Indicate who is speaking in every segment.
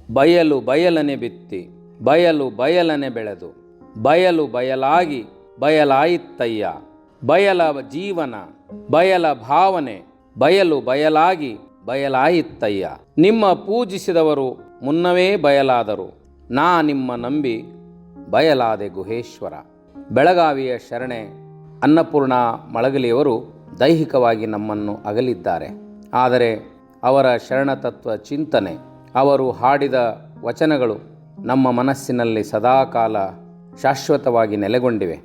Speaker 1: ಬಯಲು ಬಯಲನೆ ಬಿತ್ತಿ ಬಯಲು ಬಯಲನೆ ಬೆಳೆದು ಬಯಲು ಬಯಲಾಗಿ ಬಯಲಾಯಿತ್ತಯ್ಯ. ಬಯಲ ಜೀವನ ಬಯಲ ಭಾವನೆ ಬಯಲು ಬಯಲಾಗಿ ಬಯಲಾಯಿತ್ತಯ್ಯ. ನಿಮ್ಮ ಪೂಜಿಸಿದವರು ಮುನ್ನವೇ ಬಯಲಾದರು, ನಾ ನಿಮ್ಮ ನಂಬಿ ಬಯಲಾದೆ ಗುಹೇಶ್ವರ. ಬೆಳಗಾವಿಯ ಶರಣೆ ಅನ್ನಪೂರ್ಣ ಮಳಗಲಿಯವರು ದೈಹಿಕವಾಗಿ ನಮ್ಮನ್ನು ಅಗಲಿದ್ದಾರೆ. ಆದರೆ ಅವರ ಶರಣತತ್ವ ಚಿಂತನೆ, ಅವರು ಹಾಡಿದ ವಚನಗಳು ನಮ್ಮ ಮನಸ್ಸಿನಲ್ಲಿ ಸದಾಕಾಲ ಶಾಶ್ವತವಾಗಿ ನೆಲೆಗೊಂಡಿವೆ.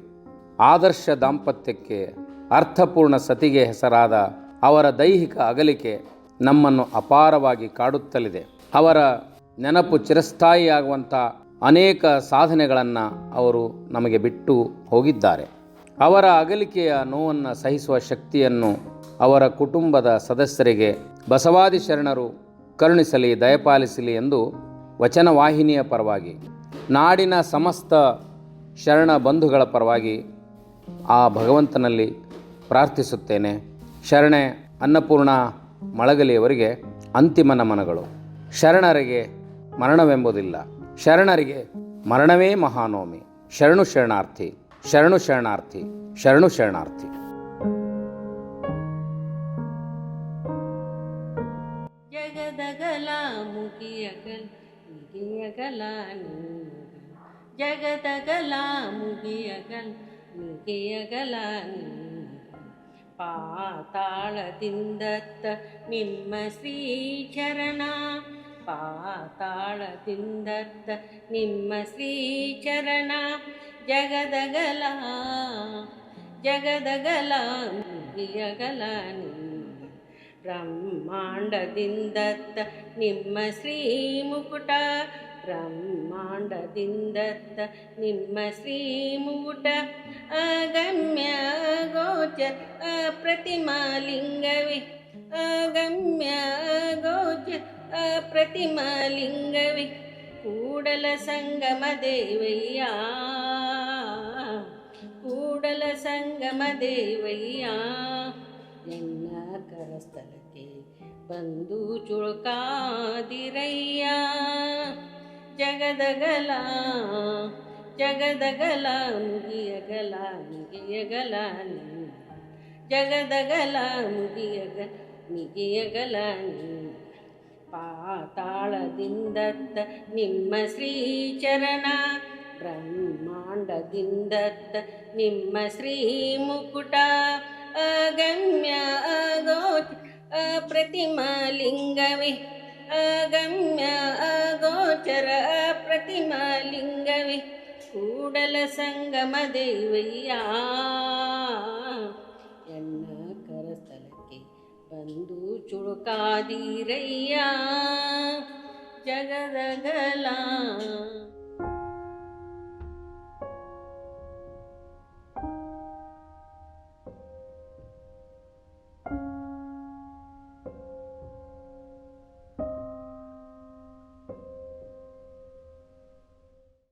Speaker 1: ಆದರ್ಶ ದಾಂಪತ್ಯಕ್ಕೆ, ಅರ್ಥಪೂರ್ಣ ಸತಿಗೆ ಹೆಸರಾದ ಅವರ ದೈಹಿಕ ಅಗಲಿಕೆ ನಮ್ಮನ್ನು ಅಪಾರವಾಗಿ ಕಾಡುತ್ತಲಿದೆ. ಅವರ ನೆನಪು ಚಿರಸ್ಥಾಯಿಯಾಗುವಂಥ ಅನೇಕ ಸಾಧನೆಗಳನ್ನು ಅವರು ನಮಗೆ ಬಿಟ್ಟು ಹೋಗಿದ್ದಾರೆ. ಅವರ ಅಗಲಿಕೆಯ ನೋವನ್ನು ಸಹಿಸುವ ಶಕ್ತಿಯನ್ನು ಅವರ ಕುಟುಂಬದ ಸದಸ್ಯರಿಗೆ ಬಸವಾದಿ ಶರಣರು ಕರುಣಿಸಲಿ, ದಯಪಾಲಿಸಲಿ ಎಂದು ವಚನವಾಹಿನಿಯ ಪರವಾಗಿ, ನಾಡಿನ ಸಮಸ್ತ ಶರಣ ಬಂಧುಗಳ ಪರವಾಗಿ ಆ ಭಗವಂತನಲ್ಲಿ ಪ್ರಾರ್ಥಿಸುತ್ತೇನೆ. ಶರಣೆ ಅನ್ನಪೂರ್ಣ ಮಳಗಲಿಯವರಿಗೆ ಅಂತಿಮ ನಮನಗಳು. ಶರಣರಿಗೆ ಮರಣವೆಂಬುದಿಲ್ಲ, ಶರಣರಿಗೆ ಮರಣವೇ ಮಹಾನೋಮಿ. ಶರಣು ಶರಣಾರ್ಥಿ, ಶರಣು ಶರಣಾರ್ಥಿ, ಶರಣು ಶರಣಾರ್ಥಿ.
Speaker 2: ಜಗದಗಲ ಮುಗಿಯಗಲ್ ಮುಗಿಯಗಲ ಜಗದಗಲ ಮುಗಿಯಗಲ್ ಮುಗಿಯಗಲ ಪಾತಾಳದಿಂದತ್ತ ನಿಮ್ಮ ಶ್ರೀಚರಣ, ಪಾತಾಳದಿಂದತ್ತ ನಿಮ್ಮ ಶ್ರೀಚರಣ. ಜಗದಗಲ ಜಗದಗಲ ಮುಗಿಯಗಲ ಬ್ರಹ್ಮಾಂಡದಿಂದತ್ತ ನಿಮ್ಮ ಶ್ರೀ ಮುಕುಟ, ಬ್ರಹ್ಮಾಂಡದಿಂದತ್ತ ನಿಮ್ಮ ಶ್ರೀ ಮುಕುಟ. ಅಗಮ್ಯ ಗೋಚರ ಅಪ್ರತಿಮಾಲಿಂಗವೇ, ಅಗಮ್ಯ ಗೋಚರ ಅಪ್ರತಿಮಾಲಿಂಗವೇ. ಕೂಡಲ ಸಂಗಮ ದೇವಯ್ಯ, ಕೂಡಲ ಸಂಗಮ ದೇವಯ್ಯ. ಎನ್ನ ಕರಸ್ಥಲಕ್ಕೆ ಬಂದು ಚುಳುಕಾದಿರಯ್ಯ. ಜಗದಗಲ ಜಗದಗಲ ಮುಗಿಯಗಲ ಮುಗಿಯಗಲ ಜಗದಗಲ ಮುಗಿಯಗಲ ಪಾತಾಳದಿಂದತ್ತ ನಿಮ್ಮ ಶ್ರೀಚರಣ, ಬ್ರಹ್ಮಾಂಡದಿಂದತ್ತ ನಿಮ್ಮ ಶ್ರೀ ಮುಕುಟ. ಅಗಮ್ಯ ಅಗೋಚರ ಅಪ್ರತಿಮಾಲಿಂಗವೇ, ಅಗಮ್ಯ ಅಗೋಚರ ಅಪ್ರತಿಮಾಲಿಂಗವೇ. ಕೂಡಲ ಸಂಗಮ ದೇವಯ್ಯ. ಎನ್ನ ಕರಸ್ಥಲಕ್ಕೆ ಬಂದು ಚುಳುಕಾದಿರಯ್ಯ. ಜಗದಗಲ